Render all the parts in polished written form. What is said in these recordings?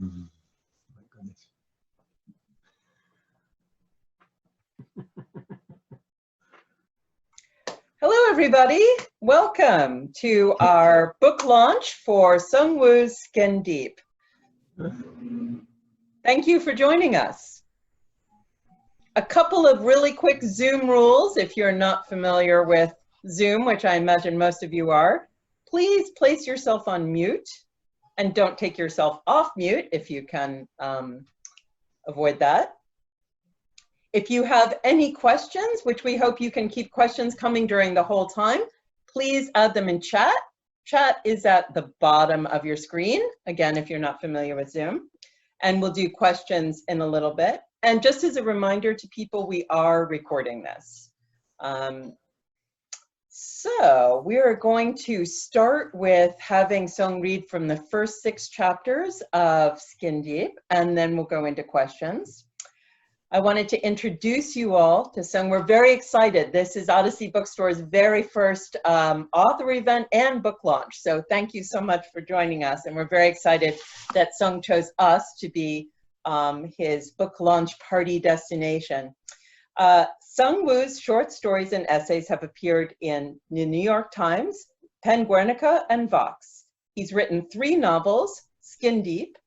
My goodness. Hello, everybody. Welcome to our book launch for Sungwoo's Skin Deep. Thank you for joining us. A couple of really quick Zoom rules if you're not familiar with Zoom, which I imagine most of you are. Please place yourself on mute and don't take yourself off mute if you can avoid that. If you have any questions, which we hope you can keep questions coming during the whole time, please add them in chat. Chat is at the bottom of your screen, again, if you're not familiar with Zoom. And we'll do questions in a little bit. And just as a reminder to people, we are recording this. So we're going to start with having Sung read from the first 6 chapters of Skin Deep, and then we'll go into questions. I wanted to introduce you all to Sung. We're very excited. This is Odyssey Bookstore's very first author event and book launch. So thank you so much for joining us. And we're very excited that Sung chose us to be his book launch party destination. Sungwoo's short stories and essays have appeared in the New York Times, Pen Guernica, and Vox. He's written 3 novels, Skin Deep,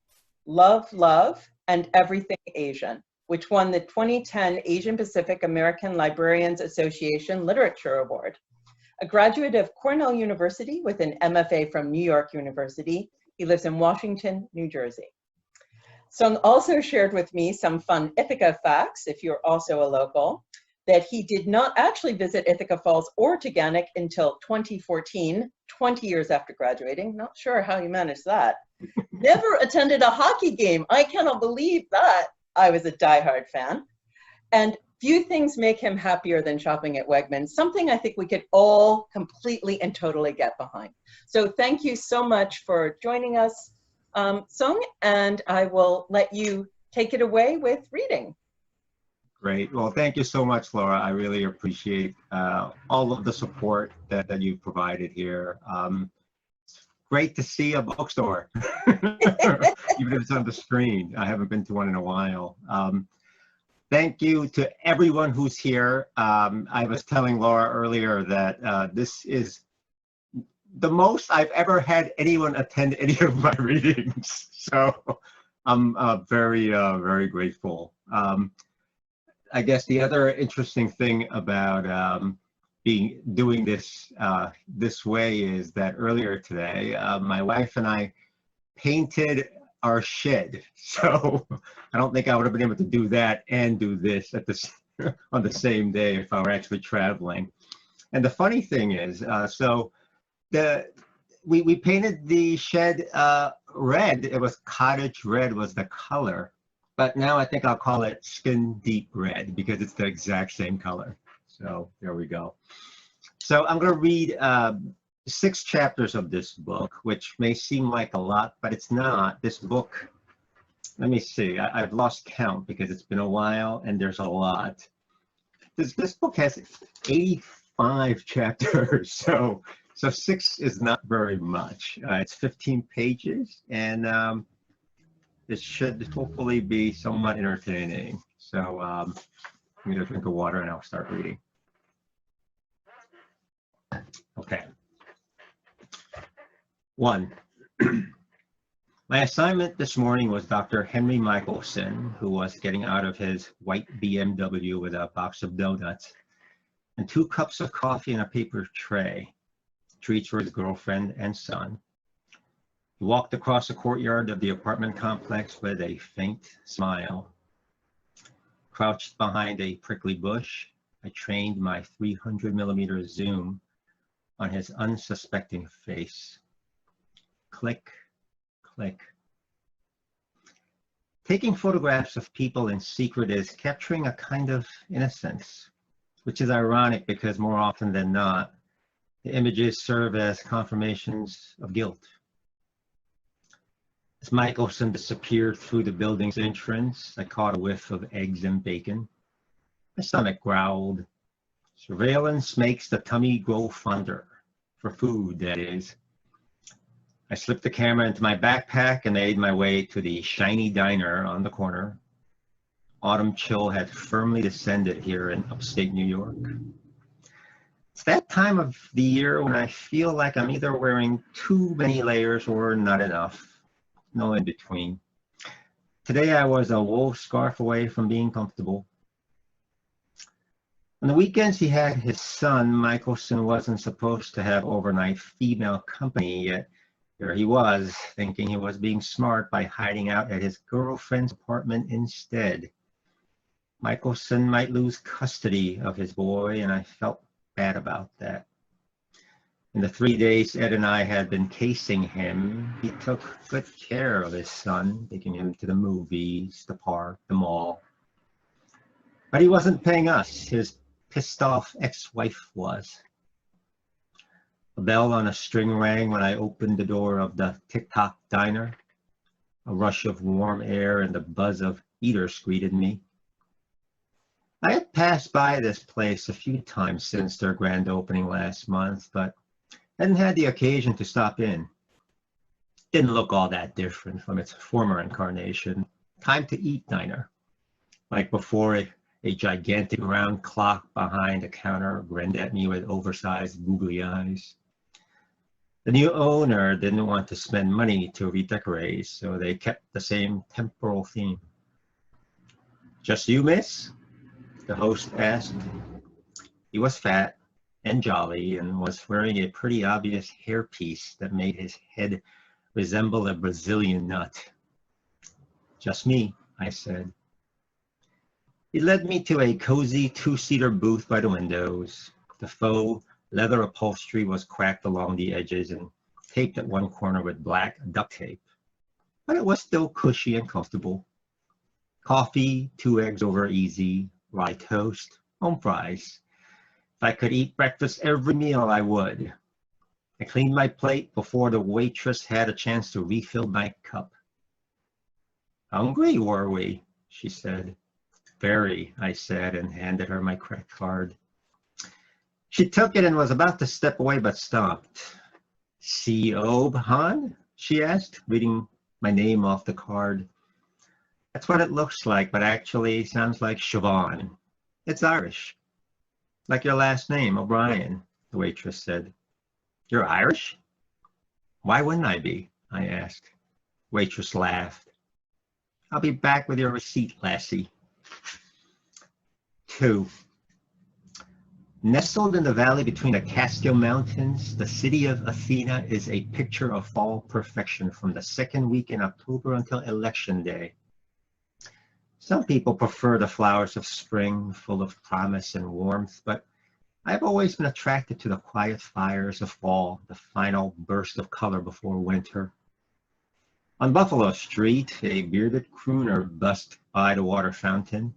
Love, Love, and Everything Asian, which won the 2010 Asian Pacific American Librarians Association Literature Award. A graduate of Cornell University with an MFA from New York University, he lives in Washington, New Jersey. Sung also shared with me some fun Ithaca facts, if you're also a local, that he did not actually visit Ithaca Falls or Taughannock until 2014, 20 years after graduating. Not sure how he managed that. Never attended a hockey game. I cannot believe that. I was a diehard fan. And few things make him happier than shopping at Wegmans, something I think we could all completely and totally get behind. So thank you so much for joining us, Sung, and I will let you take it away with reading. Great. Well, thank you so much, Laura. I really appreciate all of the support that you've provided here. It's great to see a bookstore, even if it's on the screen. I haven't been to one in a while. Thank you to everyone who's here. I was telling Laura earlier that this is the most I've ever had anyone attend any of my readings. So I'm very, very grateful. I guess the other interesting thing about doing this this way is that earlier today, my wife and I painted our shed. So I don't think I would have been able to do that and do this at this on the same day if I were actually traveling. And the funny thing is, so we painted the shed red. It was cottage red was the color. But now I think I'll call it Skin Deep Red because it's the exact same color. So there we go. So I'm going to read 6 chapters of this book, which may seem like a lot, but it's not. This book, let me see, I've lost count because it's been a while and there's a lot. This book has 85 chapters, so 6 is not very much. It's 15 pages, and it should hopefully be somewhat entertaining. So I'm going to drink of water and I'll start reading. Okay. 1. My assignment this morning was Dr. Henry Michelson, who was getting out of his white BMW with a box of donuts and 2 cups of coffee in a paper tray, treats for his girlfriend and son. He walked across the courtyard of the apartment complex with a faint smile. Crouched behind a prickly bush, I trained my 300mm zoom on his unsuspecting face. Click, click. Taking photographs of people in secret is capturing a kind of innocence, which is ironic because more often than not, the images serve as confirmations of guilt. As Michelson disappeared through the building's entrance, I caught a whiff of eggs and bacon. My stomach growled. Surveillance makes the tummy grow fonder. For food, that is. I slipped the camera into my backpack and made my way to the shiny diner on the corner. Autumn chill had firmly descended here in upstate New York. It's that time of the year when I feel like I'm either wearing too many layers or not enough. No in between. Today I was a wool scarf away from being comfortable. On the weekends he had his son. Michelson wasn't supposed to have overnight female company, yet here he was, thinking he was being smart by hiding out at his girlfriend's apartment instead. Michelson might lose custody of his boy, and I felt bad about that. In the 3 days Ed and I had been casing him, he took good care of his son, taking him to the movies, the park, the mall. But he wasn't paying us. His pissed off ex-wife was. A bell on a string rang when I opened the door of the Ithaca diner. A rush of warm air and the buzz of eaters greeted me. I had passed by this place a few times since their grand opening last month, but hadn't had the occasion to stop in. Didn't look all that different from its former incarnation. Time to eat diner. Like before, a gigantic round clock behind the counter grinned at me with oversized googly eyes. The new owner didn't want to spend money to redecorate, so they kept the same temporal theme. "Just you, miss?" the host asked. He was fat and jolly and was wearing a pretty obvious hairpiece that made his head resemble a Brazilian nut. "Just me," I said. He led me to a cozy two-seater booth by the windows. The faux leather upholstery was cracked along the edges and taped at one corner with black duct tape, but it was still cushy and comfortable. Coffee, 2 eggs over easy, rye toast, home fries. If I could eat breakfast every meal, I would. I cleaned my plate before the waitress had a chance to refill my cup. "Hungry, were we?" she said. "Very," I said, and handed her my credit card. She took it and was about to step away, but stopped. "C.O. Han?" she asked, reading my name off the card. "That's what it looks like, but actually sounds like Siobhan. It's Irish. Like your last name, O'Brien," the waitress said. "You're Irish?" "Why wouldn't I be?" I asked. Waitress laughed. "I'll be back with your receipt, lassie." 2. Nestled in the valley between the Catskill Mountains, the city of Athena is a picture of fall perfection from the second week in October until Election Day. Some people prefer the flowers of spring, full of promise and warmth, but I've always been attracted to the quiet fires of fall, the final burst of color before winter. On Buffalo Street, a bearded crooner buzzed by the water fountain.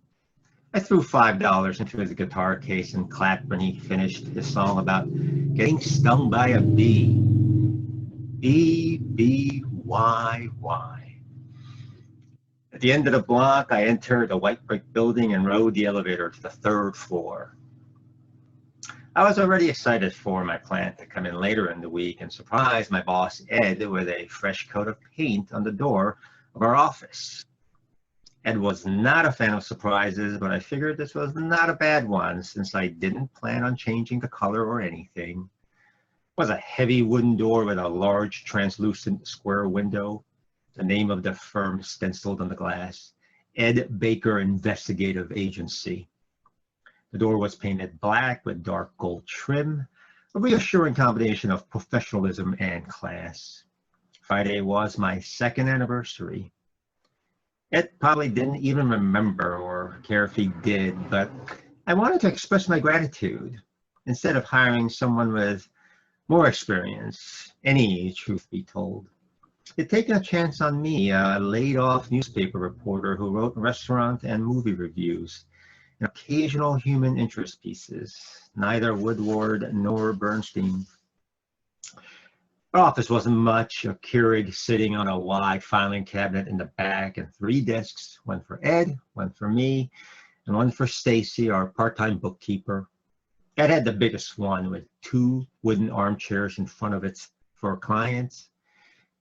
I threw $5 into his guitar case and clapped when he finished his song about getting stung by a bee. Bee, bee, why, why? At the end of the block, I entered the white brick building and rode the elevator to the 3rd floor. I was already excited for my client to come in later in the week and surprise my boss, Ed, with a fresh coat of paint on the door of our office. Ed was not a fan of surprises, but I figured this was not a bad one since I didn't plan on changing the color or anything. It was a heavy wooden door with a large translucent square window, the name of the firm stenciled on the glass, Ed Baker Investigative Agency. The door was painted black with dark gold trim, a reassuring combination of professionalism and class. Friday was my 2nd anniversary. Ed probably didn't even remember or care if he did, but I wanted to express my gratitude instead of hiring someone with more experience, any truth be told. He'd taken a chance on me, a laid-off newspaper reporter who wrote restaurant and movie reviews and occasional human interest pieces, neither Woodward nor Bernstein. Our office wasn't much, a Keurig sitting on a wide filing cabinet in the back and 3 desks, one for Ed, one for me, and one for Stacy, our part-time bookkeeper. Ed had the biggest one with 2 wooden armchairs in front of it for clients.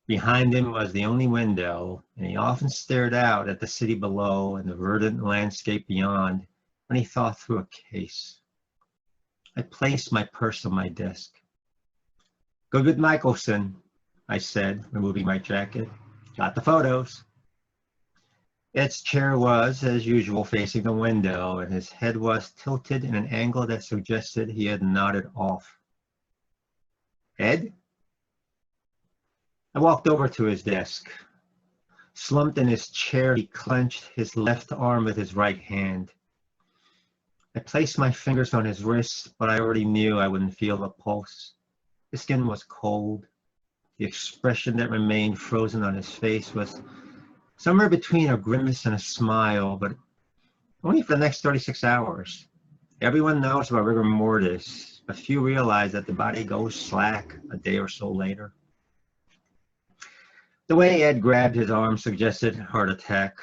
Behind him was the only window, and he often stared out at the city below and the verdant landscape beyond when he thought through a case. I placed my purse on my desk. "Go with Michelson," I said, removing my jacket. "Got the photos." Ed's chair was, as usual, facing the window, and his head was tilted in an angle that suggested he had nodded off. "Ed?" I walked over to his desk. Slumped in his chair, he clenched his left arm with his right hand. I placed my fingers on his wrist, but I already knew I wouldn't feel a pulse. His skin was cold. The expression that remained frozen on his face was somewhere between a grimace and a smile, but only for the next 36 hours. Everyone knows about rigor mortis, but few realize that the body goes slack a day or so later. The way Ed grabbed his arm suggested heart attack.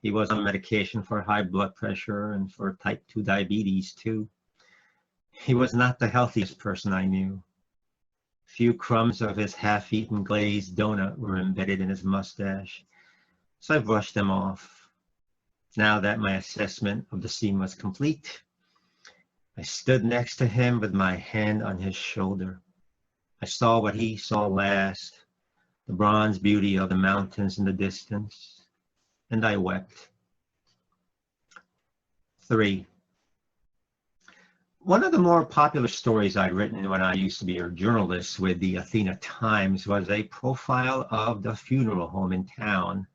He was on medication for high blood pressure and for type 2 diabetes, too. He was not the healthiest person I knew. Few crumbs of his half-eaten glazed donut were embedded in his mustache, so I brushed them off. Now that my assessment of the scene was complete, I stood next to him with my hand on his shoulder. I saw what he saw last, the bronze beauty of the mountains in the distance, and I wept. 3. One of the more popular stories I'd written when I used to be a journalist with the Athena Times was a profile of the funeral home in town.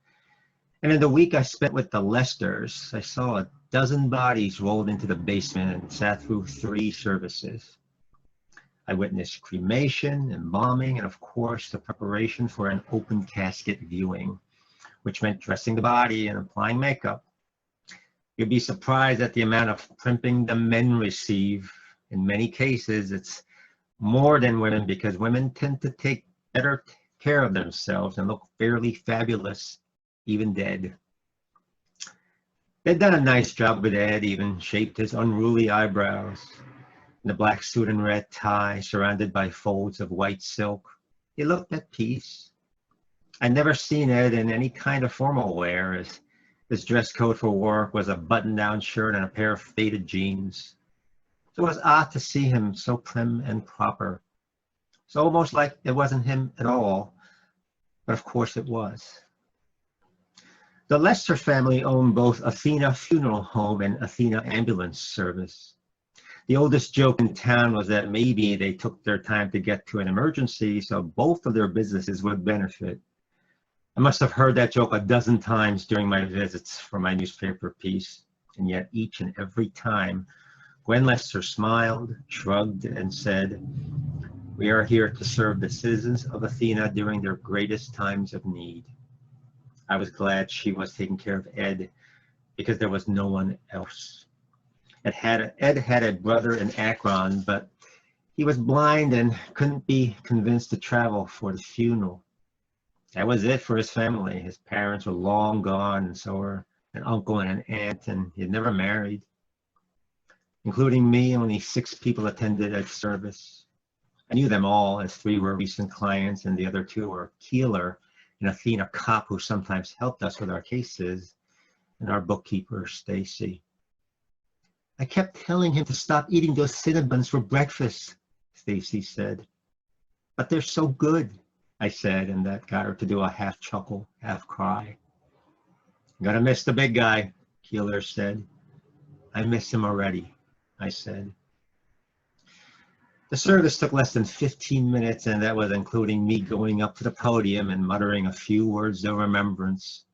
And in the week I spent with the Lesters, I saw a dozen bodies rolled into the basement and sat through 3 services. I witnessed cremation, embalming, and of course the preparation for an open casket viewing, which meant dressing the body and applying makeup. You'd be surprised at the amount of primping the men receive. In many cases, it's more than women because women tend to take better care of themselves and look fairly fabulous, even dead. They'd done a nice job with Ed, even shaped his unruly eyebrows. In the black suit and red tie, surrounded by folds of white silk, he looked at peace. I'd never seen Ed in any kind of formal wear, as his dress code for work was a button-down shirt and a pair of faded jeans. So it was odd to see him so prim and proper. It's almost like it wasn't him at all, but of course it was. The Lester family owned both Athena Funeral Home and Athena Ambulance Service. The oldest joke in town was that maybe they took their time to get to an emergency, so both of their businesses would benefit. I must have heard that joke a dozen times during my visits for my newspaper piece, and yet each and every time, Gwen Lester smiled, shrugged, and said, "We are here to serve the citizens of Athena during their greatest times of need." I was glad she was taking care of Ed, because there was no one else. Ed had a brother in Akron, but he was blind and couldn't be convinced to travel for the funeral. That was it for his family. His parents were long gone, and so were an uncle and an aunt, and he had never married. Including me, only 6 people attended Ed's service. I knew them all, as 3 were recent clients, and the other 2 were Keeler, an Athena cop who sometimes helped us with our cases, and our bookkeeper, Stacy. "I kept telling him to stop eating those Cinnabons for breakfast," Stacy said. "But they're so good," I said, and that got her to do a half chuckle, half cry. "Gonna miss the big guy," Keeler said. "I miss him already," I said. The service took less than 15 minutes, and that was including me going up to the podium and muttering a few words of remembrance.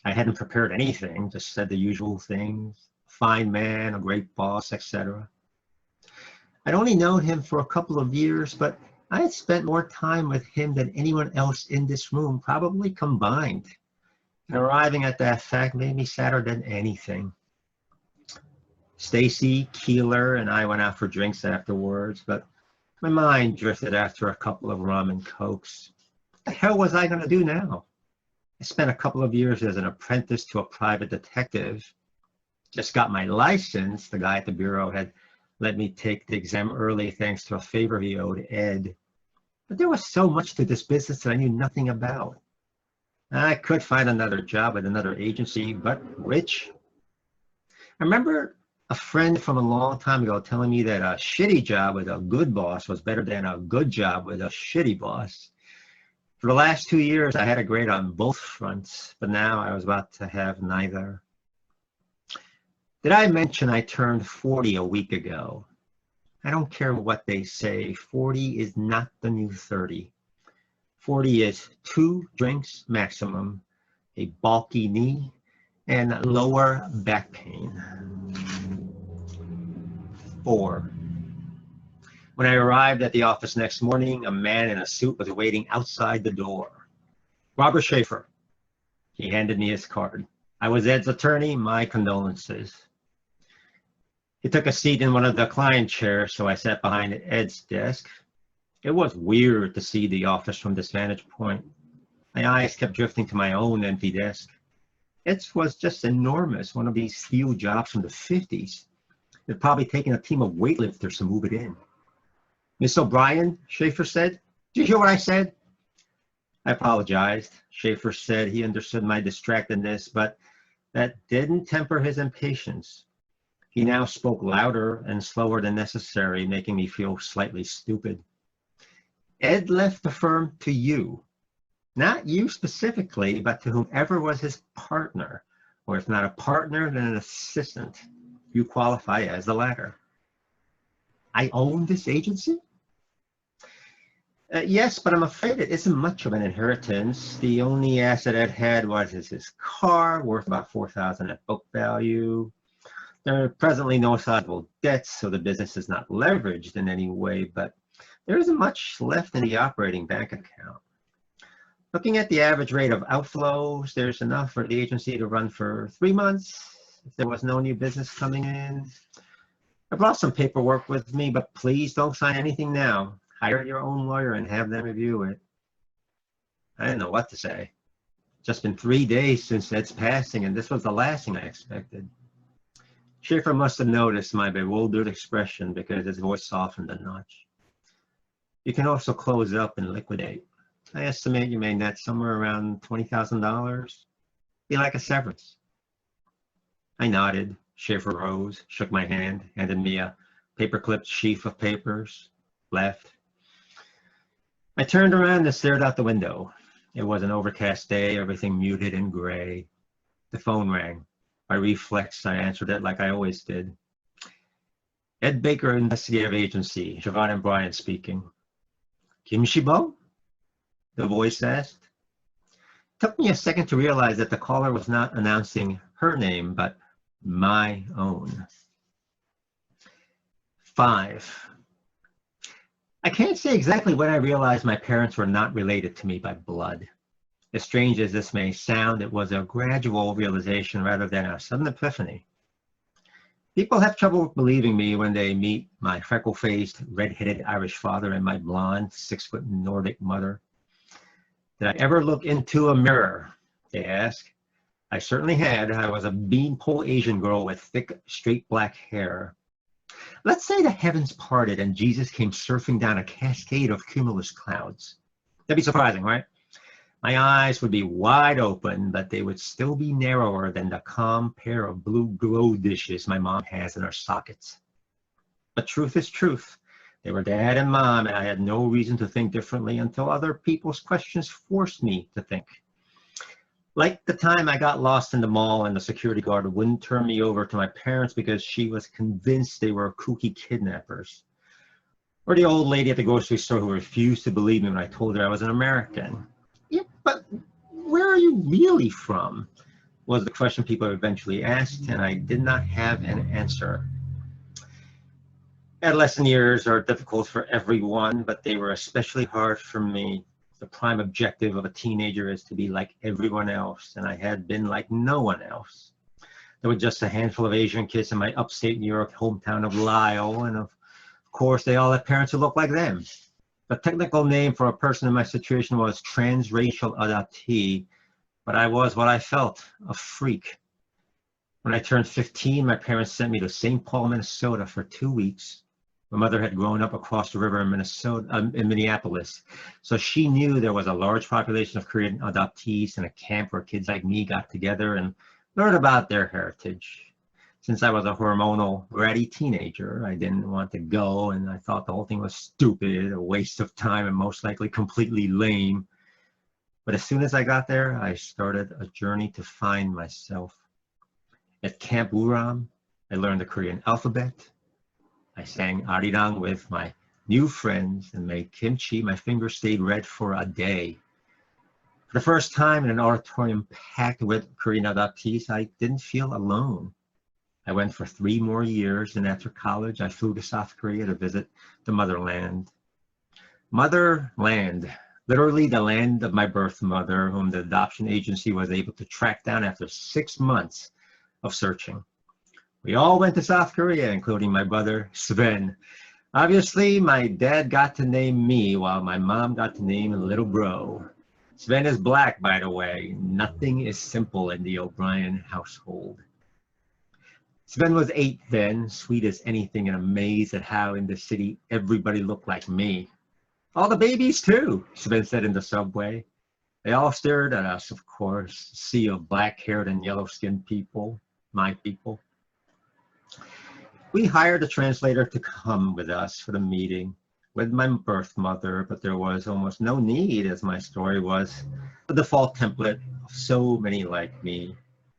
I hadn't prepared anything, just said the usual things. Fine man, a great boss, etc. I'd only known him for a couple of years, but I had spent more time with him than anyone else in this room, probably combined. And arriving at that fact made me sadder than anything. Stacy, Keeler, and I went out for drinks afterwards, but my mind drifted after a couple of rum and cokes. What the hell was I going to do now? I spent a couple of years as an apprentice to a private detective. Just got my license. The guy at the bureau had let me take the exam early thanks to a favor he owed Ed. But there was so much to this business that I knew nothing about. I could find another job at another agency, but which? I remember a friend from a long time ago telling me that a shitty job with a good boss was better than a good job with a shitty boss. For the last 2 years, I had a grade on both fronts, but now I was about to have neither. Did I mention I turned 40 a week ago? I don't care what they say, 40 is not the new 30. 40 is 2 drinks maximum, a bulky knee, and lower back pain. 4. When I arrived at the office next morning, a man in a suit was waiting outside the door. Robert Schaefer. He handed me his card. I was Ed's attorney. My condolences. He took a seat in one of the client chairs, so I sat behind Ed's desk. It was weird to see the office from this vantage point. My eyes kept drifting to my own empty desk. It was just enormous, one of these steel jobs from the 50s. It had probably taken a team of weightlifters to move it in. Miss O'Brien, Schaefer said. Did you hear what I said? I apologized. Schaefer said he understood my distractedness, but that didn't temper his impatience. He now spoke louder and slower than necessary, making me feel slightly stupid. Ed left the firm to you. Not you specifically, but to whomever was his partner, or if not a partner, then an assistant. You qualify as the latter. I own this agency? Yes, but I'm afraid it isn't much of an inheritance. The only asset Ed had was his car, worth about $4,000 at book value. There are presently no sizable debts, so the business is not leveraged in any way, but there isn't much left in the operating bank account. Looking at the average rate of outflows, there's enough for the agency to run for 3 months if there was no new business coming in. I brought some paperwork with me, but please don't sign anything now. Hire your own lawyer and have them review it. I didn't know what to say. Just been 3 days since Ed's passing, and this was the last thing I expected. Schaefer must have noticed my bewildered expression because his voice softened a notch. You can also close up and liquidate. I estimate you may net somewhere around $20,000. Be like a severance. I nodded. Schaefer rose, shook my hand, handed me a paper-clipped sheaf of papers, left. I turned around and stared out the window. It was an overcast day, everything muted and gray. The phone rang. By reflex, I answered it like I always did. Ed Baker, Investigative Agency, Siobhan and Brian speaking. Kim Shibo? The voice asked. It took me a second to realize that the caller was not announcing her name, but my own. 5. I can't say exactly when I realized my parents were not related to me by blood. As strange as this may sound, it was a gradual realization rather than a sudden epiphany. People have trouble believing me when they meet my freckle-faced, red-headed Irish father and my blonde, 6-foot Nordic mother. Did I ever look into a mirror? They ask. I certainly had. I was a beanpole Asian girl with thick, straight black hair. Let's say the heavens parted and Jesus came surfing down a cascade of cumulus clouds. That'd be surprising, right? My eyes would be wide open, but they would still be narrower than the calm pair of blue glow dishes my mom has in her sockets. But truth is truth. They were Dad and Mom, and I had no reason to think differently until other people's questions forced me to think. Like the time I got lost in the mall and the security guard wouldn't turn me over to my parents because she was convinced they were kooky kidnappers. Or the old lady at the grocery store who refused to believe me when I told her I was an American. Yeah, but where are you really from? Was the question people eventually asked, and I did not have an answer. Adolescent years are difficult for everyone, but they were especially hard for me. The prime objective of a teenager is to be like everyone else, and I had been like no one else. There were just a handful of Asian kids in my upstate New York hometown of Lisle, and of course they all had parents who looked like them. The technical name for a person in my situation was transracial adoptee, but I was what I felt, a freak. When I turned 15, my parents sent me to St. Paul, Minnesota for 2 weeks. My mother had grown up across the river in in Minneapolis, so she knew there was a large population of Korean adoptees in a camp where kids like me got together and learned about their heritage. Since I was a hormonal, bratty teenager, I didn't want to go, and I thought the whole thing was stupid, a waste of time, and most likely completely lame. But as soon as I got there, I started a journey to find myself. At Camp Uram, I learned the Korean alphabet. I sang arirang with my new friends and made kimchi. My fingers stayed red for a day. For the first time in an auditorium packed with Korean adoptees, I didn't feel alone. I went for 3 more years, and after college, I flew to South Korea to visit the motherland. Motherland, literally the land of my birth mother, whom the adoption agency was able to track down after 6 months of searching. We all went to South Korea, including my brother, Sven. Obviously, my dad got to name me, while my mom got to name little bro. Sven is Black, by the way. Nothing is simple in the O'Brien household. Sven was 8 then, sweet as anything and amazed at how in the city everybody looked like me. All the babies too, Sven said in the subway. They all stared at us, of course, a sea of black-haired and yellow-skinned people, my people. We hired a translator to come with us for the meeting with my birth mother, but there was almost no need, as my story was the default template of so many like me.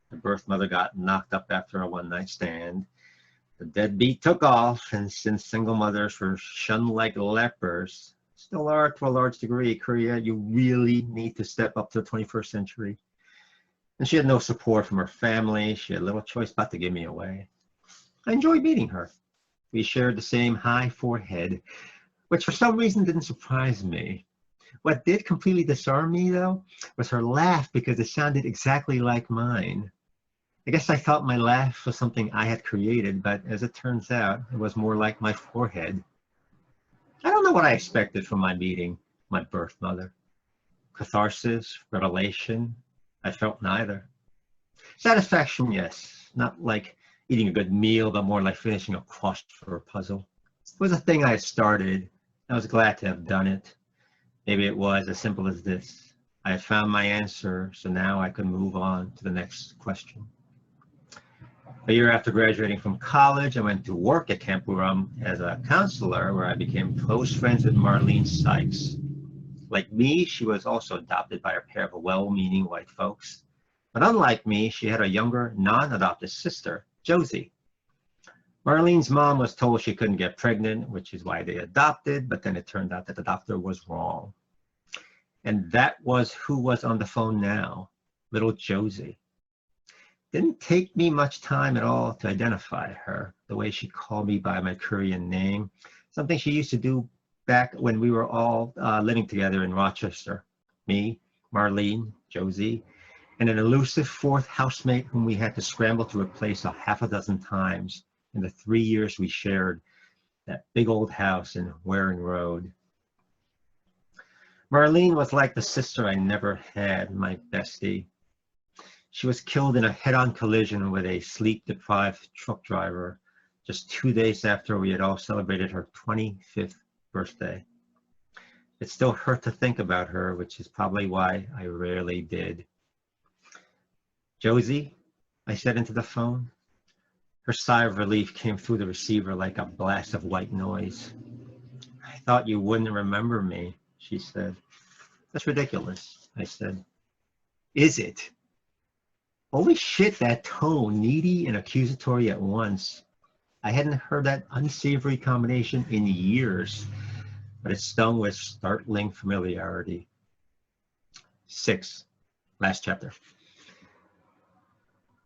The birth mother got knocked up after a one-night stand. The deadbeat took off, and since single mothers were shunned like lepers, still are to a large degree, Korea, you really need to step up to the 21st century. And she had no support from her family. She had little choice but to give me away. I enjoyed meeting her. We shared the same high forehead, which for some reason didn't surprise me. What did completely disarm me, though, was her laugh, because it sounded exactly like mine. I guess I thought my laugh was something I had created, but as it turns out, it was more like my forehead. I don't know what I expected from my meeting, my birth mother. Catharsis, revelation, I felt neither. Satisfaction, yes, not like eating a good meal, but more like finishing a crossword puzzle. It was a thing I had started. I was glad to have done it. Maybe it was as simple as this. I had found my answer, so now I could move on to the next question. A year after graduating from college, I went to work at Camp Uram as a counselor, where I became close friends with Marlene Sykes. Like me, she was also adopted by a pair of well-meaning white folks. But unlike me, she had a younger, non-adopted sister, Josie. Marlene's mom was told she couldn't get pregnant, which is why they adopted, but then it turned out that the doctor was wrong. And that was who was on the phone now, little Josie. Didn't take me much time at all to identify her, the way she called me by my Korean name, something she used to do back when we were all living together in Rochester. Me, Marlene, Josie, and an elusive 4th housemate whom we had to scramble to replace a half a dozen times in the 3 years we shared that big old house in Waring Road. Marlene was like the sister I never had, my bestie. She was killed in a head-on collision with a sleep-deprived truck driver just 2 days after we had all celebrated her 25th birthday. It still hurt to think about her, which is probably why I rarely did. Josie, I said into the phone. Her sigh of relief came through the receiver like a blast of white noise. I thought you wouldn't remember me, she said. That's ridiculous, I said. Is it? Holy shit, that tone, needy and accusatory at once. I hadn't heard that unsavory combination in years, but it stung with startling familiarity. 6, last chapter.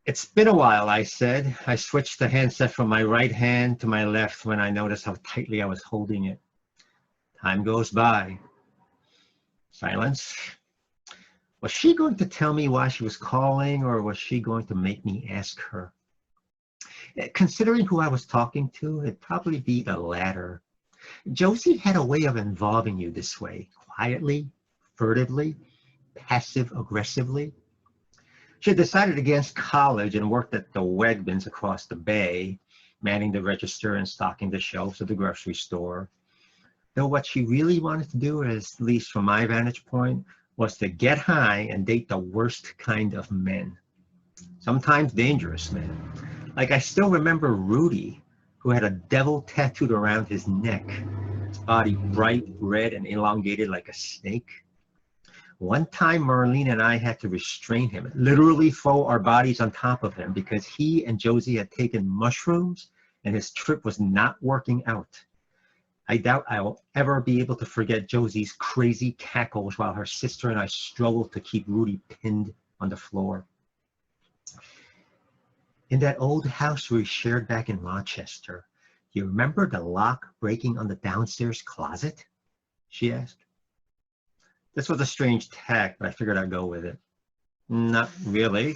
It's been a while, I said. I switched the handset from my right hand to my left when I noticed how tightly I was holding it. Time goes by. Silence. Was she going to tell me why she was calling, or was she going to make me ask her? Considering who I was talking to, it'd probably be the latter. Josie had a way of involving you this way, quietly, furtively, passive-aggressively. She had decided against college and worked at the Wegmans across the bay. manning the register and stocking the shelves of the grocery store. Though what she really wanted to do, at least from my vantage point, was to get high and date the worst kind of men. Sometimes dangerous men. Like I still remember Rudy, who had a devil tattooed around his neck, his body bright red and elongated like a snake. One time Marlene and I had to restrain him, literally throw our bodies on top of him because he and Josie had taken mushrooms and his trip was not working out. I doubt I will ever be able to forget Josie's crazy cackles while her sister and I struggled to keep Rudy pinned on the floor. In that old house we shared back in Rochester, you remember the lock breaking on the downstairs closet? She asked. This was a strange tack, but I figured I'd go with it. Not really.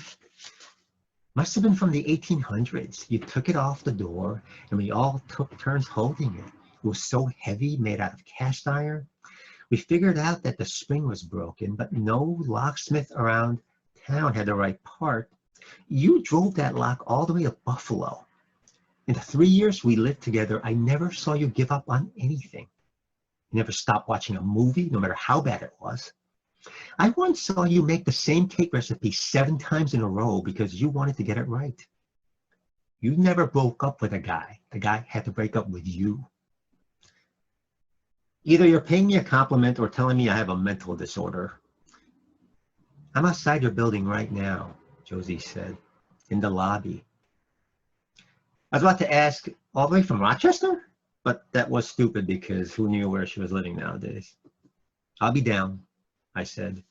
Must have been from the 1800s. You took it off the door, and we all took turns holding it. It was so heavy, made out of cast iron. We figured out that the spring was broken, but no locksmith around town had the right part. You drove that lock all the way to Buffalo. In the 3 years we lived together, I never saw you give up on anything. You never stopped watching a movie, no matter how bad it was. I once saw you make the same cake recipe 7 times in a row because you wanted to get it right. You never broke up with a guy. The guy had to break up with you. Either you're paying me a compliment or telling me I have a mental disorder. I'm outside your building right now, Josie said, in the lobby. I was about to ask, all the way from Rochester? But that was stupid because who knew where she was living nowadays? I'll be down, I said.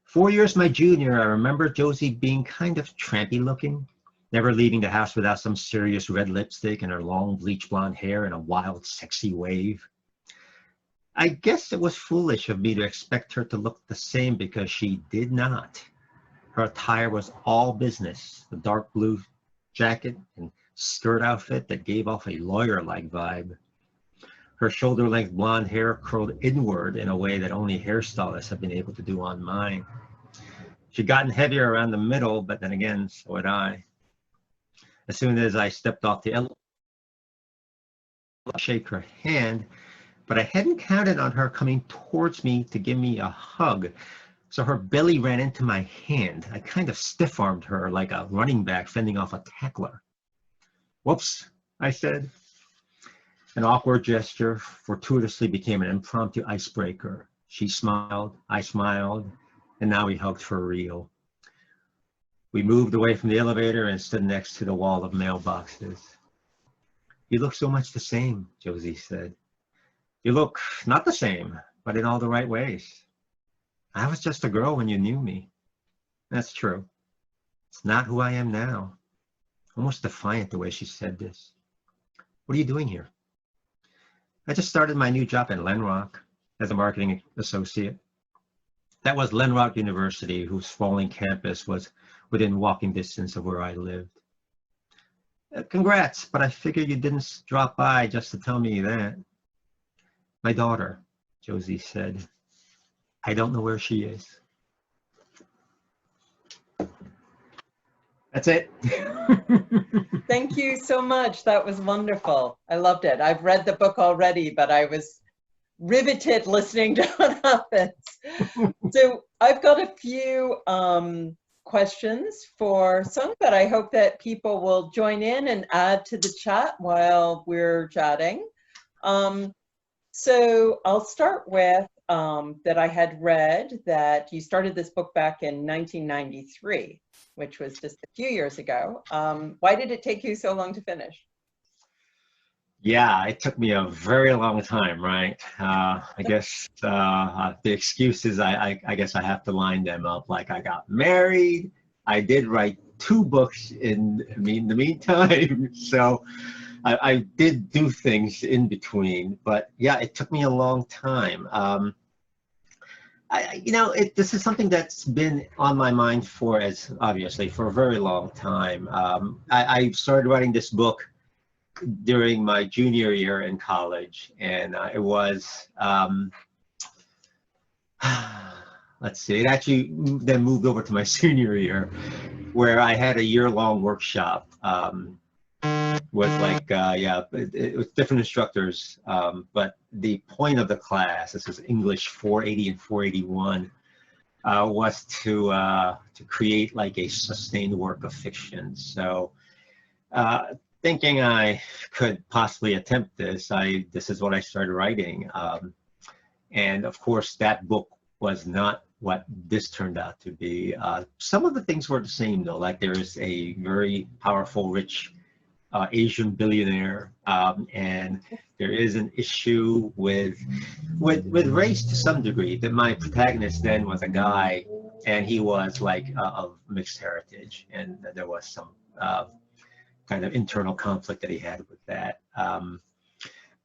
4 years my junior, I remember Josie being kind of trampy looking, never leaving the house without some serious red lipstick and her long bleach blonde hair in a wild, sexy wave. I guess it was foolish of me to expect her to look the same because she did not. Her attire was all business, a dark blue jacket and skirt outfit that gave off a lawyer-like vibe. Her shoulder-length blonde hair curled inward in a way that only hairstylists have been able to do on mine. She'd gotten heavier around the middle, but then again, so had I. As soon as I stepped off the elevator, I shake her hand, but I hadn't counted on her coming towards me to give me a hug. So her belly ran into my hand. I kind of stiff-armed her like a running back fending off a tackler. Whoops, I said. An awkward gesture fortuitously became an impromptu icebreaker. She smiled, I smiled, and now we hugged for real. We moved away from the elevator and stood next to the wall of mailboxes. You look so much the same, Josie said. You look not the same, but in all the right ways. I was just a girl when you knew me. That's true. It's not who I am now. Almost defiant the way she said this. What are you doing here? I just started my new job at Lenrock as a marketing associate. That was Lenrock University, whose sprawling campus was within walking distance of where I lived. Congrats, but I figured you didn't drop by just to tell me that. My daughter, Josie said. I don't know where she is. That's it. Thank you so much. That was wonderful. I loved it. I've read the book already, but I was riveted listening to what happens. So I've got a few questions for Sung, but I hope that people will join in and add to the chat while we're chatting. So I'll start with that I had read that you started this book back in 1993, which was just a few years ago. Why did it take you so long to finish? Yeah, it took me a very long time, right? I guess the excuses, I guess I have to line them up. Like I got married, I did write 2 books in the meantime, so I did do things in between. But yeah, it took me a long time. This is something that's been on my mind for a very long time. I started writing this book during my junior year in college, and it was, let's see, it actually then moved over to my senior year, where I had a year-long workshop with like, yeah, it was different instructors. But the point of the class, this is English 480 and 481, was to create like a sustained work of fiction. So thinking I could possibly attempt this, this is what I started writing. And of course, that book was not what this turned out to be. Some of the things were the same though, like there's a very powerful, rich Asian billionaire, and there is an issue with race to some degree. That my protagonist then was a guy, and he was like of mixed heritage, and there was some kind of internal conflict that he had with that.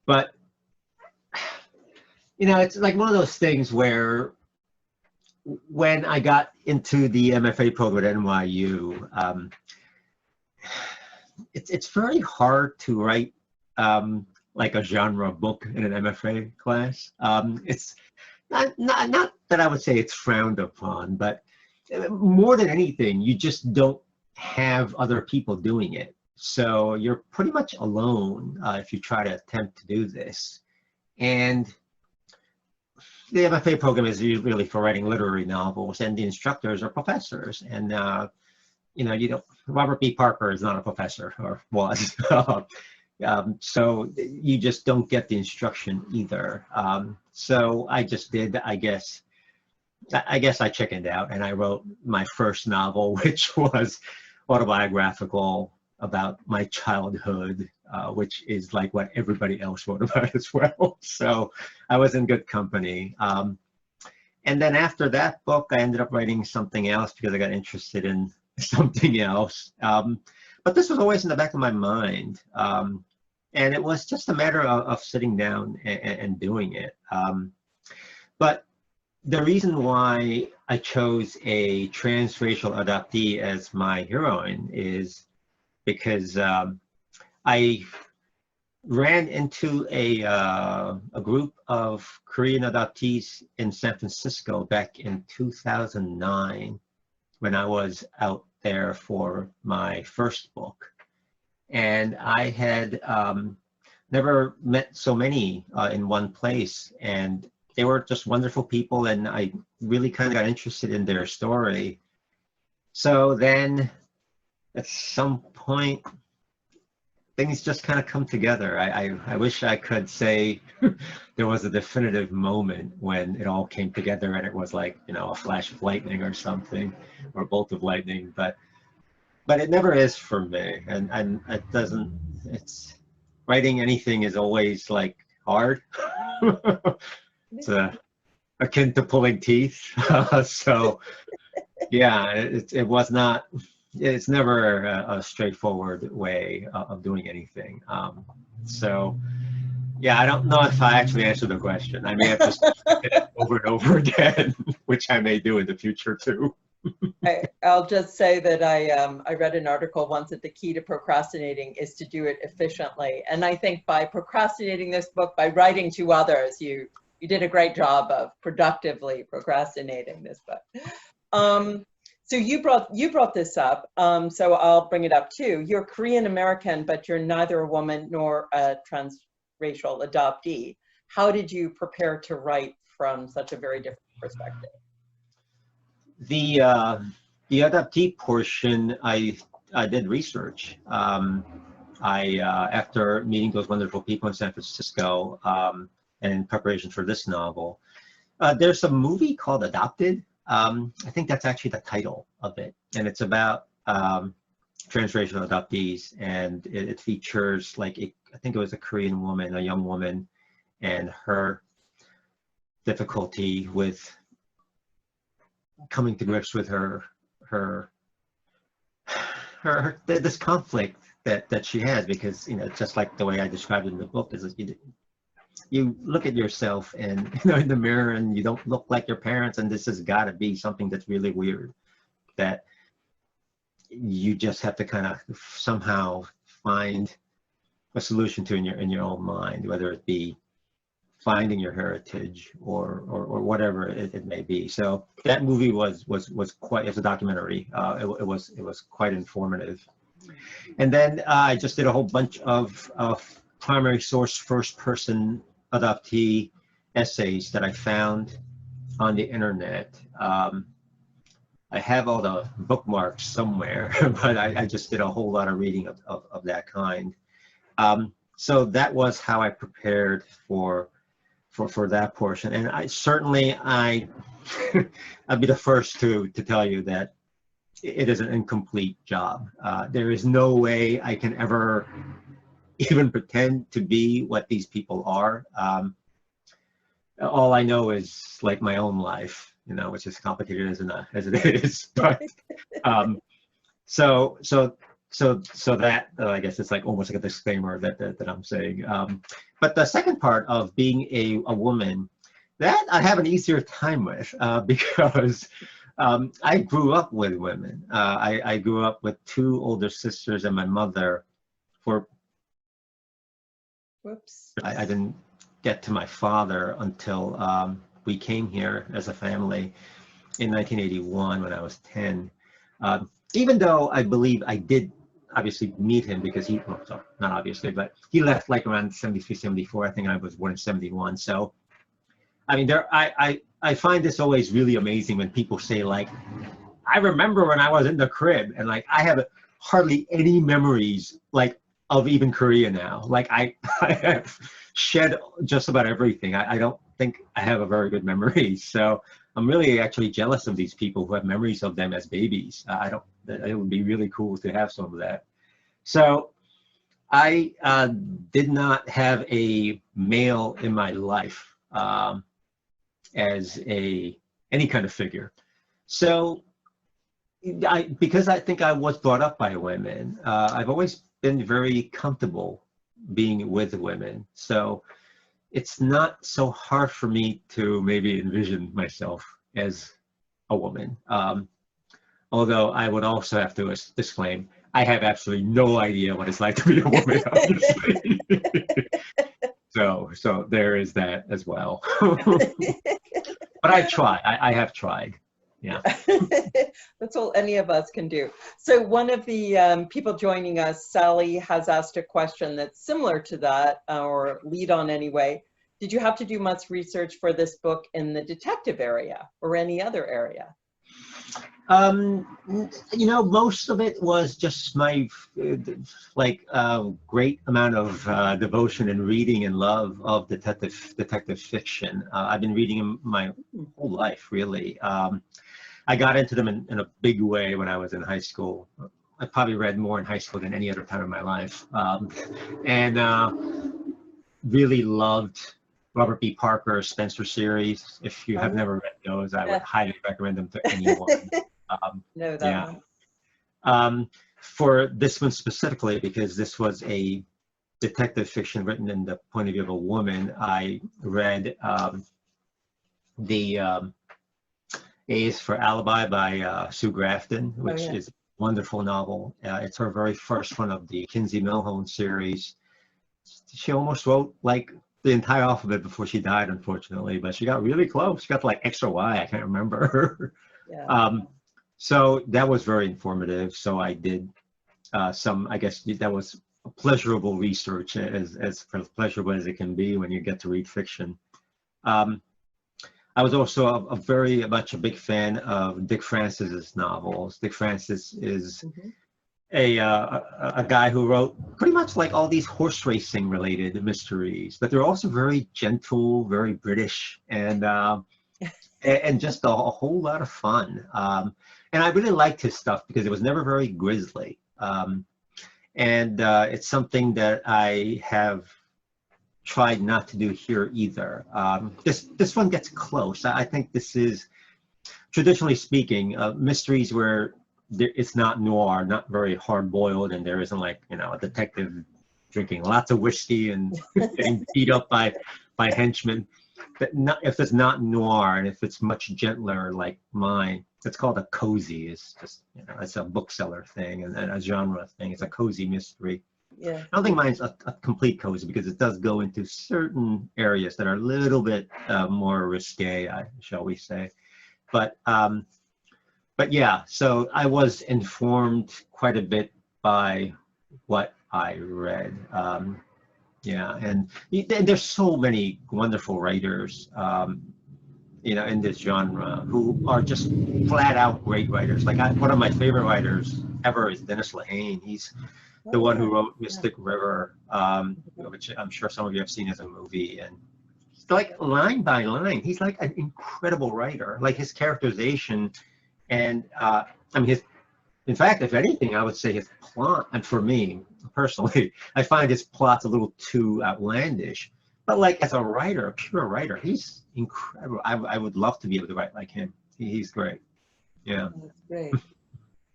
But you know, it's like one of those things where when I got into the MFA program at NYU, it's very hard to write like a genre book in an MFA class. It's not that I would say it's frowned upon, but more than anything, you just don't have other people doing it. So you're pretty much alone if you try to attempt to do this. And the MFA program is really for writing literary novels, and the instructors are professors. And you know, Robert B. Parker is not a professor, or was. So you just don't get the instruction either. So I just did, I guess I chickened out, and I wrote my first novel, which was autobiographical about my childhood, which is like what everybody else wrote about as well. So I was in good company. And then after that book, I ended up writing something else because I got interested in something else. But this was always in the back of my mind. And it was just a matter of sitting down and doing it. But the reason why I chose a transracial adoptee as my heroine is because I ran into a group of Korean adoptees in San Francisco back in 2009 when I was out there for my first book. And I had never met so many in one place, and they were just wonderful people, and I really kind of got interested in their story. So then at some point, things just kind of come together. I wish I could say there was a definitive moment when it all came together and it was like, you know, a flash of lightning or something, or a bolt of lightning, but it never is for me. And it doesn't, it's, writing anything is always like hard. It's akin to pulling teeth. So yeah, it was not, it's never a straightforward way of doing anything. So yeah, I don't know if I actually answered the question. I may have just said it over and over again, which I may do in the future too. I'll just say that I read an article once that the key to procrastinating is to do it efficiently. And I think by procrastinating this book, by writing to others, you did a great job of productively procrastinating this book. So you brought this up, so I'll bring it up too. You're Korean American, but you're neither a woman nor a transracial adoptee. How did you prepare to write from such a very different perspective? The adoptee portion, I did research. After meeting those wonderful people in San Francisco, and in preparation for this novel, there's a movie called Adopted. I think that's actually the title of it, and it's about transracial adoptees, and it features like I think it was a Korean woman, a young woman, and her difficulty with coming to grips with this conflict that she has, because, you know, just like the way I described it in the book, is you look at yourself and, you know, in the mirror, and you don't look like your parents, and this has got to be something that's really weird that you just have to kind of somehow find a solution to in your own mind, whether it be finding your heritage or whatever it may be. So that movie was quite, it's a documentary. It was quite informative. And then I just did a whole bunch of primary source first person adoptee essays that I found on the internet. I have all the bookmarks somewhere, but I just did a whole lot of reading of that kind. So that was how I prepared for that portion. And I'd be the first to tell you that it is an incomplete job. There is no way I can ever even pretend to be what these people are. All I know is like my own life, which is complicated as it is. But so that I guess it's like almost like a disclaimer that I'm saying. But the second part of being a woman, that I have an easier time with because I grew up with women. I grew up with two older sisters and my mother. Whoops. I didn't get to my father until we came here as a family in 1981 when I was 10. Even though I believe I did obviously meet him because not obviously, but he left like around 73, 74. I think I was born in 71. So, I mean, I find this always really amazing when people say like, I remember when I was in the crib, and like I have hardly any memories like of even Korea now. Like I have shed just about everything. I don't think I have a very good memory. So I'm really actually jealous of these people who have memories of them as babies. It would be really cool to have some of that. So I did not have a male in my life as any kind of figure. So because I think I was brought up by women, I've always been very comfortable being with women. So it's not so hard for me to maybe envision myself as a woman. Although I would also have to disclaim, I have absolutely no idea what it's like to be a woman, obviously. So there is that as well. But I try. I have tried. Yeah. That's all any of us can do. So one of the people joining us, Sally, has asked a question that's similar to that, or lead on anyway. Did you have to do much research for this book in the detective area or any other area? Most of it was just my great amount of devotion and reading and love of detective fiction. I've been reading them my whole life, really. I got into them in a big way when I was in high school. I probably read more in high school than any other time in my life, and really loved Robert B. Parker's Spencer series. If you have never read those, I would highly recommend them to anyone. No, that one. For this one specifically, because this was a detective fiction written in the point of view of a woman, I read the A is for Alibi by Sue Grafton, which is a wonderful novel. It's her very first one of the Kinsey Millhone series. She almost wrote like the entire alphabet before she died, unfortunately, but she got really close. She got to like extra Y, I can't remember. So that was very informative. So I did I guess that was pleasurable research, as pleasurable as it can be when you get to read fiction. I was also very much a big fan of Dick Francis's novels. Dick Francis is a guy who wrote pretty much like all these horse racing related mysteries, but they're also very gentle, very British, and just a whole lot of fun. And I really liked his stuff because it was never very grisly. And it's something that I have tried not to do here either. This one gets close. I think this is, traditionally speaking, mysteries where it's not noir, not very hard-boiled, and there isn't like, a detective drinking lots of whiskey and getting beat up by henchmen. But if it's not noir and if it's much gentler like mine, it's called a cozy. It's just, it's a bookseller thing and a genre thing. It's a cozy mystery. Yeah. I don't think mine's a complete cozy because it does go into certain areas that are a little bit more risque, shall we say. But yeah, so I was informed quite a bit by what I read. Yeah, and there's so many wonderful writers, in this genre who are just flat out great writers. Like one of my favorite writers ever is Dennis Lehane. He's the one who wrote Mystic River, which I'm sure some of you have seen as a movie. And it's like line by line, he's like an incredible writer. Like his characterization, and in fact, if anything, I would say his plot, and for me personally, I find his plot's a little too outlandish. But like as a writer, a pure writer, he's incredible. I would love to be able to write like him. He's great. Yeah. That's great.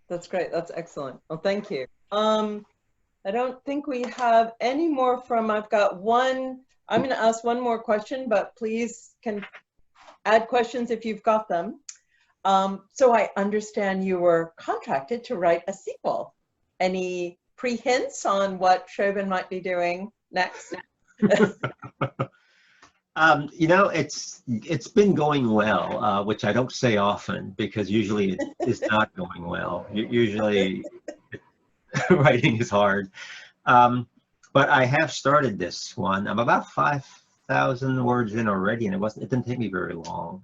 That's great. That's excellent. Well, thank you. I don't think we have any more I've got one. I'm going to ask one more question, but please can add questions if you've got them. So I understand you were contracted to write a sequel. Any pre-hints on what Chauvin might be doing next? It's been going well, which I don't say often because usually it is not going well. Usually writing is hard. But I have started this one. I'm about 5,000 words in already, and it didn't take me very long.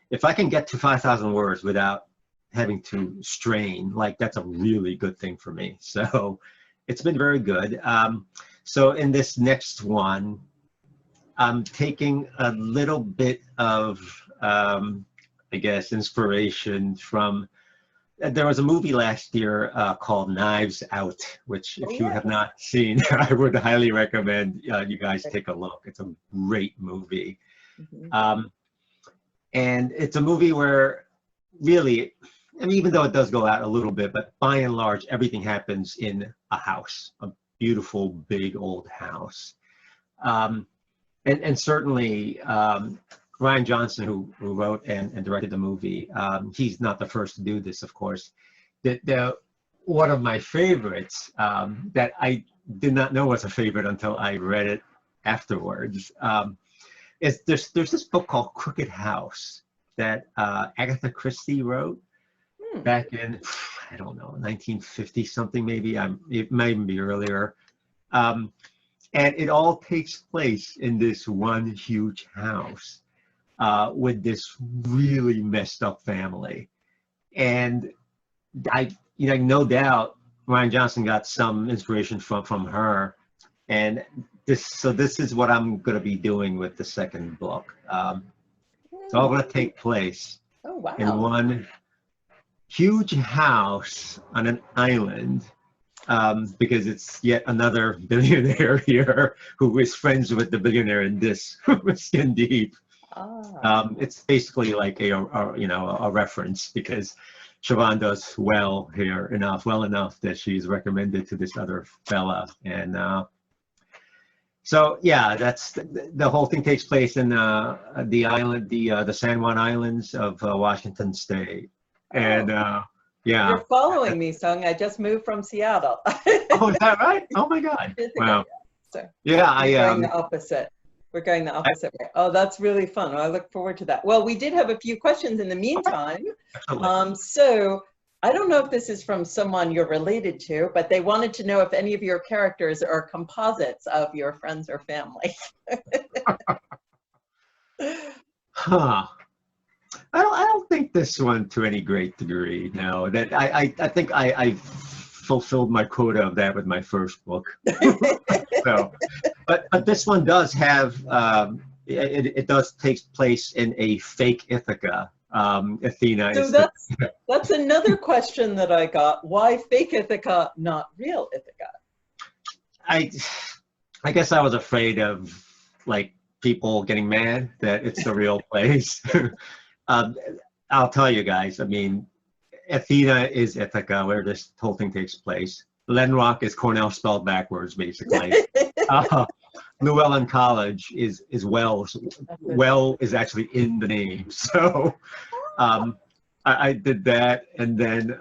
If I can get to 5,000 words without having to strain, like that's a really good thing for me. So it's been very good. So in this next one, I'm taking a little bit of, I guess, inspiration from, there was a movie last year called Knives Out, which if you have not seen, I would highly recommend you guys take a look. It's a great movie. And it's a movie where really, even though it does go out a little bit, but by and large, everything happens in a house, a beautiful, big old house. And certainly, Ryan Johnson, who wrote and directed the movie, he's not the first to do this, of course. One of my favorites that I did not know was a favorite until I read it afterwards is there's this book called Crooked House that Agatha Christie wrote back in, I don't know, 1950 something maybe. It might even be earlier. And it all takes place in this one huge house with this really messed up family. And no doubt Ryan Johnson got some inspiration from her. And this is what I'm going to be doing with the second book. It's all going to take place in one huge house on an island. Because it's yet another billionaire here who is friends with the billionaire in this Skin Deep. It's basically like a reference because Siobhan does well here well enough that she's recommended to this other fella. And so yeah, that's the whole thing takes place in the island, the San Juan Islands of Washington State. And yeah. You're following me, Sung. I just moved from Seattle. Oh, is that right? Oh my God. Wow. So yeah, we're going the opposite. We're going the opposite way. Oh, that's really fun. I look forward to that. Well, we did have a few questions in the meantime. So I don't know if this is from someone you're related to, but they wanted to know if any of your characters are composites of your friends or family. Huh. I don't think this one to any great degree. No, that I think I fulfilled my quota of that with my first book. So, but this one does have it does take place in a fake Ithaca. Athena. So that's another question that I got. Why fake Ithaca, not real Ithaca? I guess I was afraid of like people getting mad that it's the real place. I'll tell you guys, I mean, Athena is Ithaca, where this whole thing takes place. Lenrock is Cornell spelled backwards, basically. Llewellyn College is Wells. Well is actually in the name. So I did that. And then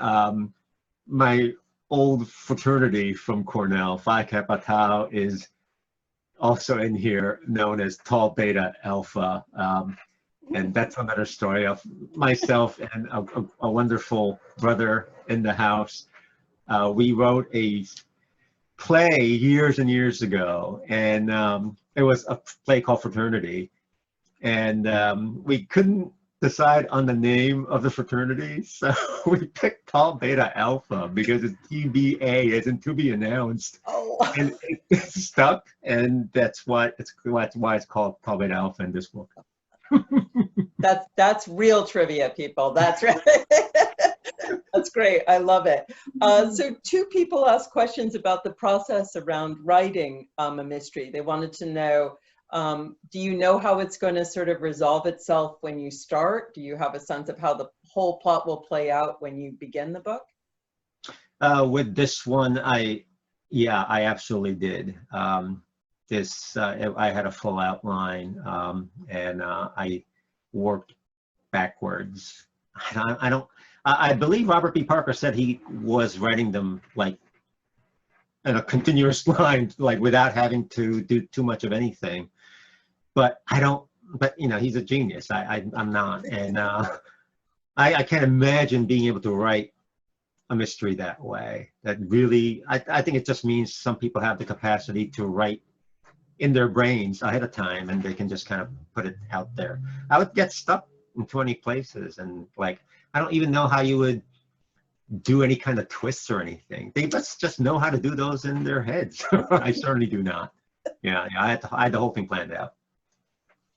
my old fraternity from Cornell, Phi Kappa Tau, is also in here, known as Tau Beta Alpha. And that's another story of myself and a wonderful brother in the house We wrote a play years and years ago, and it was a play called Fraternity, and we couldn't decide on the name of the fraternity, so we picked Tau Beta Alpha because it's TBA, as in to be announced. Oh. And it stuck, and that's why it's called Tau Beta Alpha in this book. That's real trivia, people. That's right. That's great. I love it. So two people asked questions about the process around writing a mystery. They wanted to know, do you know how it's going to sort of resolve itself when you start? Do you have a sense of how the whole plot will play out when you begin the book? With this one, I absolutely did. I had a full outline, and I worked backwards. I believe Robert B. Parker said he was writing them like in a continuous line, like without having to do too much of anything. But he's a genius. I'm not, and I can't imagine being able to write a mystery that way. That really, I think it just means some people have the capacity to write in their brains ahead of time, and they can just kind of put it out there. I would get stuck in 20 places, and like, I don't even know how you would do any kind of twists or anything. They must just know how to do those in their heads. I certainly do not. Yeah, I had the whole thing planned out.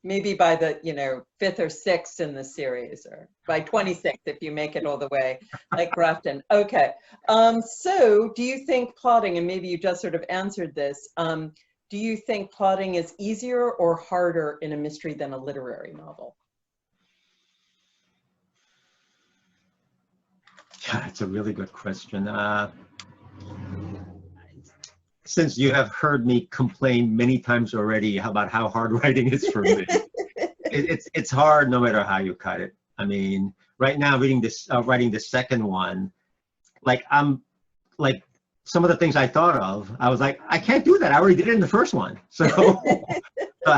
Maybe by the 5th or 6th in the series, or by 26 if you make it all the way, like Grafton. Okay. So do you think plotting, and maybe you just sort of answered this, do you think plotting is easier or harder in a mystery than a literary novel? Yeah, it's a really good question. Since you have heard me complain many times already about how hard writing is for me, it's hard no matter how you cut it. I mean, right now writing the second one, like some of the things I thought of, I was like, I can't do that. I already did it in the first one. So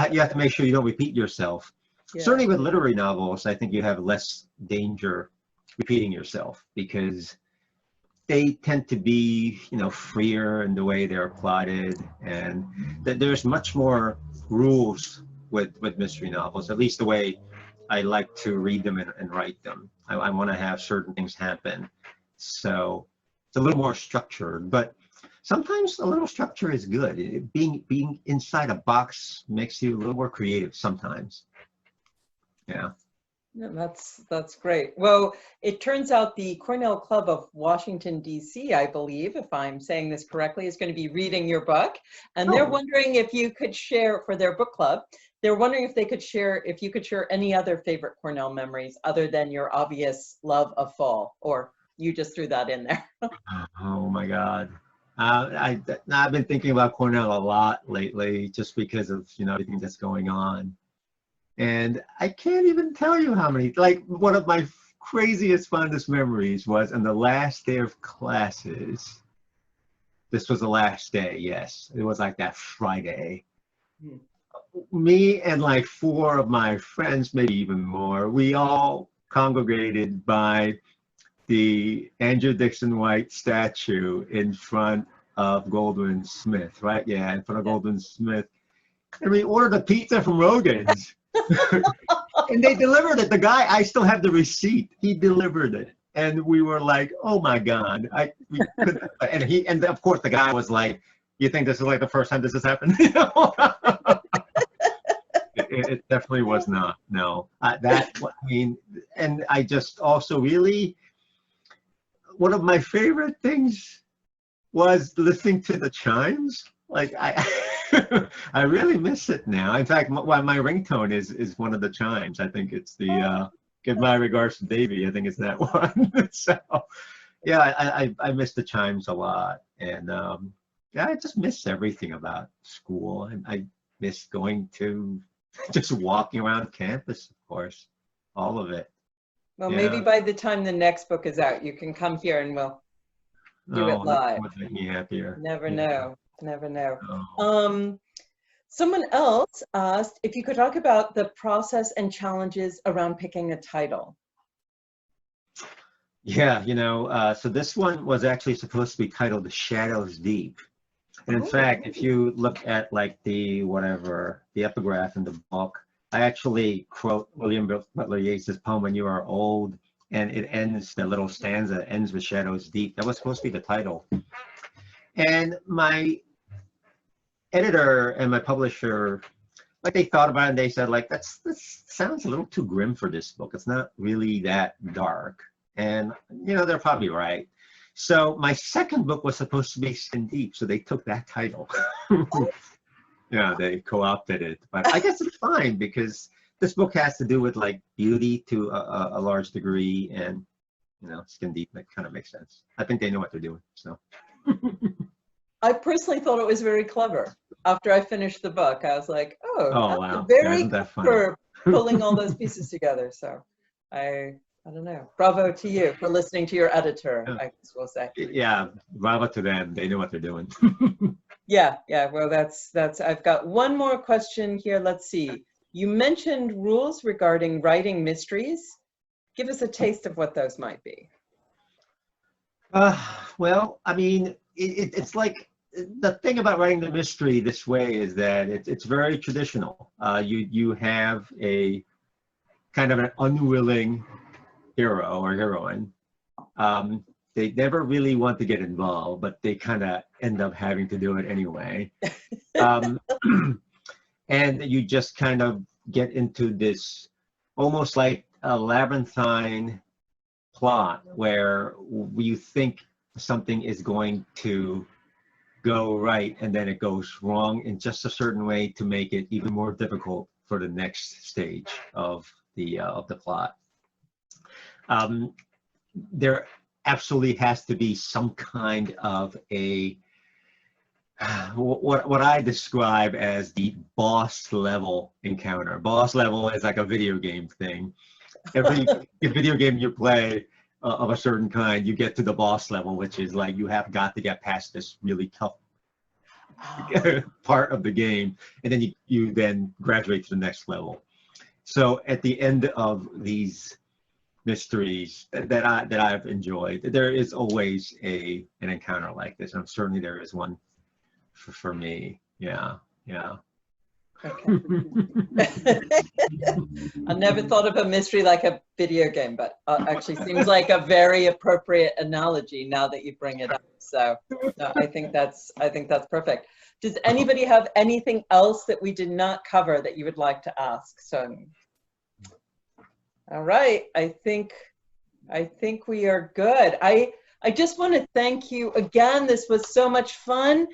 you have to make sure you don't repeat yourself. Yeah. Certainly with literary novels, I think you have less danger repeating yourself because they tend to be, freer in the way they're plotted, and that there's much more rules with mystery novels, at least the way I like to read them and write them. I want to have certain things happen. So it's a little more structured, but sometimes a little structure is good. Being inside a box makes you a little more creative sometimes. Yeah. Yeah, that's great. Well, it turns out the Cornell Club of Washington, D.C., I believe, if I'm saying this correctly, is going to be reading your book. And they're wondering if you could share, for their book club, they're wondering if you could share any other favorite Cornell memories other than your obvious love of fall, or you just threw that in there. Oh my God. I've been thinking about Cornell a lot lately just because of, everything that's going on. And I can't even tell you how many, like one of my craziest, fondest memories was on the last day of classes. This was the last day, yes. It was like that Friday. Me and like 4 of my friends, maybe even more, we all congregated by the Andrew Dixon White statue in front of Goldwyn Smith, right? Yeah, in front of Goldwyn Smith. And we ordered a pizza from Rogan's. And they delivered it. The guy, I still have the receipt. He delivered it, and we were like, "Oh my God!" And of course the guy was like, "You think this is like the first time this has happened?" It definitely was not. No, and I just also really, one of my favorite things was listening to the chimes. Like I really miss it now. In fact, my ringtone is one of the chimes. I think it's the "Give My Regards to Davey." I think it's that one. So, yeah, I miss the chimes a lot, and I just miss everything about school. And I miss going to just walking around campus, of course, all of it. Well, maybe by the time the next book is out, you can come here and we'll do it live. That would make me happier. Never know. Never know. Someone else asked if you could talk about the process and challenges around picking a title. Yeah, so this one was actually supposed to be titled The Shadows Deep. And in fact, if you look at like the epigraph in the book, I actually quote William Butler Yeats's poem When You Are Old, and it ends, the little stanza ends with Shadows Deep. That was supposed to be the title. And my editor and my publisher, like, they thought about it and they said, like, that sounds a little too grim for this book. It's not really that dark. And, they're probably right. So my second book was supposed to be Skin Deep, so they took that title. Yeah, they co-opted it. But I guess it's fine because this book has to do with like beauty to a large degree, and Skin Deep, that kind of makes sense. I think they know what they're doing. So I personally thought it was very clever. After I finished the book, I was like, oh, that's wow. very Isn't that funny? clever pulling all those pieces together. So I don't know. Bravo to you for listening to your editor, I guess we'll say. Yeah, bravo to them. They know what they're doing. Yeah. Well, that's. I've got one more question here. Let's see. You mentioned rules regarding writing mysteries. Give us a taste of what those might be. Well, I mean, it's like, the thing about writing the mystery this way is that it's very traditional. You have a kind of an unwilling hero or heroine. They never really want to get involved, but they kind of end up having to do it anyway. And you just kind of get into this almost like a labyrinthine plot where you think something is going to go right and then it goes wrong in just a certain way to make it even more difficult for the next stage of the plot. There absolutely has to be some kind of a what I describe as the boss level encounter. Boss level is like a video game thing. Every video game you play of a certain kind, you get to the boss level, which is like you have got to get past this really tough part of the game, and then you then graduate to the next level. So at the end of these mysteries that I've enjoyed, there is always an encounter like this, and certainly there is one for me. Yeah. Okay. I never thought of a mystery like a video game, but actually seems like a very appropriate analogy now that you bring it up. So no, I think that's perfect. Does anybody have anything else that we did not cover that you would like to ask? So, all right, I think we are good. I just want to thank you again. This was so much fun.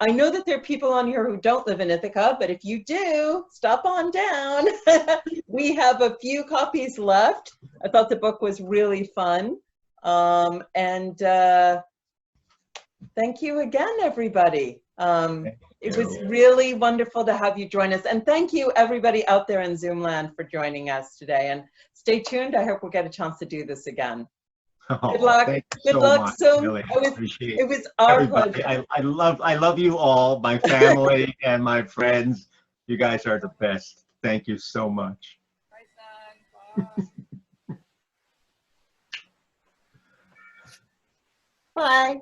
I know that there are people on here who don't live in Ithaca, but if you do, stop on down. We have a few copies left. I thought the book was really fun. And thank you again, everybody. It was really wonderful to have you join us. And thank you, everybody out there in Zoom land, for joining us today. And stay tuned. I hope we'll get a chance to do this again. Good luck. Good luck. So really appreciate it was our everybody. pleasure. I love you all, my family and my friends. You guys are the best. Thank you so much. Bye.